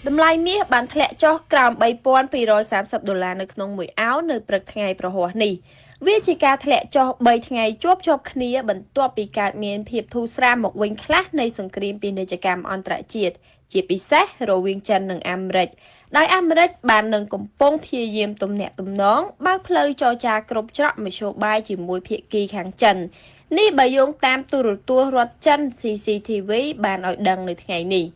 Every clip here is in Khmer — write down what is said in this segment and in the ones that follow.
តម្លៃមាសបានធ្លាក់ចុះក្រោម$3,230នៅក្នុងមួយអោននៅព្រឹកថ្ងៃប្រហ័សនេះវាជាការធ្លាក់ចុះ3ថ្ងៃជាប់គ្នាបន្ទាប់ពីកើតមានភាពធូរស្រាលមកវិញខ្លះនៃសង្គ្រាមពាណិជ្ជកម្មអន្តរជាតិជាពិសេសរវាងចិននិងអាមេរិកដោយអាមេរិកបាននឹងកំពុងព្យាយាមទំនាក់ទំនងបើកផ្លូវចរចាគ្រប់ច្រកមធ្យោបាយជាមួយភាគីខាងចិននេះបើយោងតាមទូរទស្សន៍រដ្ឋចិន CCTV បានឲ្យដឹងនៅថ្ងៃនេះ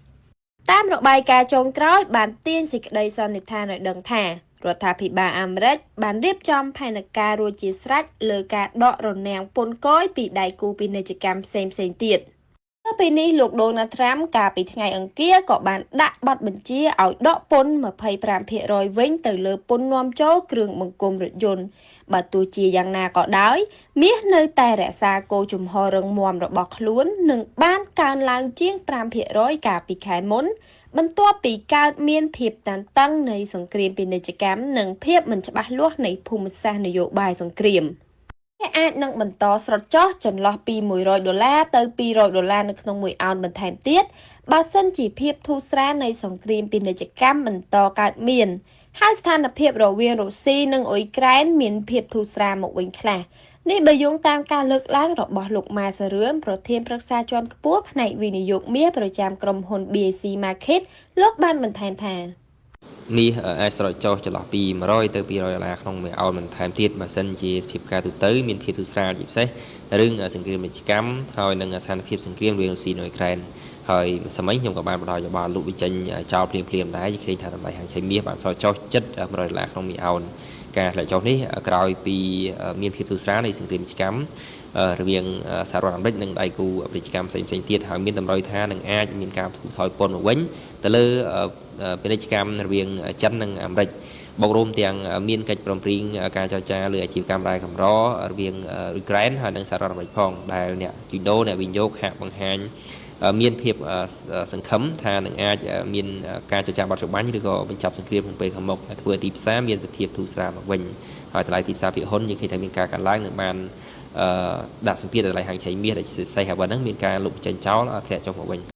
តាមរបាយការណ៍ចុងក្រោយបានទាញសេចក្តីសន្និដ្ឋានឲ្យដឹងថារដ្ឋាភិបាលអាមេរិកបានរៀបចំផែនការរួចជាស្រេចលើការដករនាំងពន្ធគយពីដៃគូពាណិជ្ជកម្មផ្សេងទៀតទៅពេលនេះលោកដូណាល់ត្រាំកាលពីថ្ងៃអង្គារក៏បានដាក់ប័ណ្ណបញ្ជាឲ្យដកពន្ធ 25% វិញទៅលើពន្ធនាំចូលគ្រឿងបង្គុំរថយន្តបើទោះជាយ៉ាងណាក៏ដោយមាសនៅតែរក្សាគោលជំហររឹងមាំរបស់ខ្លួននិងបានកើនឡើងជាង 5% កាលពីខែមុនបន្ទាប់ពីកើតមានភាពតានតឹងនៃសង្គ្រាមពាណិជ្ជកម្មនិងភាពមិនច្បាស់លាស់នៃភូមិសាស្ត្រនយោបាយសង្គ្រាមវាអាចនឹងបន្តស្រុតចុះចន្លោះពី$100ទៅ$200នៅក្នុងមួយអោនបន្ថែមទៀតបើសិនជាភាពធូរស្រាលនៃសង្គ្រាមពាណិជ្ជកម្មបន្តកើតមានហើយស្ថានភាពរវាងរុស្ស៊ីនិងអ៊ុយក្រែនមានភាពធូរស្រាលមកវិញខ្លះនេះបើយោងតាមការលើកឡើងរបស់លោកម៉ាសារឿនប្រធានប្រឹក្សាជាន់ខ្ពស់ផ្នែកវិនិយោគមាសប្រចាំក្រុមហ៊ុន BAC Market លោកបានបន្ថែមថាមាសអាចស្រោចចុះចន្លោះពី$100ទៅ$200ក្នុងមួយអោនបន្ថែមទៀតបើសិនជាសភាពការទូទៅមានភាពធូរស្រាលជាពិសេសរឿងសង្គ្រាមពាណិជ្ជកម្មហើយនឹងស្ថានភាពសង្គ្រាមរវាងរុស្ស៊ីនិងអ៊ុយក្រែនហើយសម័យខ្ញុំក៏បានបដិយោបល់លោកវិចេញចោលភ្លាមដែរឃើញថាតម្លៃហាងឆៃមាសបានស្រោចចុះជិត$100ក្នុងមួយអោនការធ្លាក់ចុះនេះក្រោយពីមានភាពធូរស្រាលនៃសង្គ្រាមពាណិជ្ជកម្មរវាងសហរដ្ឋអាមេរិកនិងដៃគូពាណិជ្ជកម្មផ្សេងទៀតហើយមានតម្រូវថានឹងអាចមានការថយពន្ធមកវិញទៅលើពាណិជ្ជកម្មរវាងចិននិងអាមេរិកបូករួមទាំងមានកិច្ចព្រមព្រៀងការចរចាលើអាជីវកម្មរ៉ែកម្ររវាងអ៊ុយក្រែនហើយនិងសហរដ្ឋអាមេរិកផងដែលអ្នកជួញដូរអ្នកវិនិយោគហាក់បង្ហាញមានភាពសង្ឃឹមថានឹងអាចមានការចរចាបត់ច្បាញ់ឬក៏បញ្ចប់សង្គ្រាមក្នុងពេលខាងមុខធ្វើឲ្យទីផ្សារមានសភាពធូរស្រាលមកវិញហើយតម្លៃទីផ្សារភាគហ៊ុនយើងឃើញថាមានការកើនឡើងនិងបានដាក់សម្ពាធតម្លៃហាងឆៃមាសដែលសេះហើយបើហ្នឹងមានការលុបចេញចោលធ្លាក់ចុះមកវិញ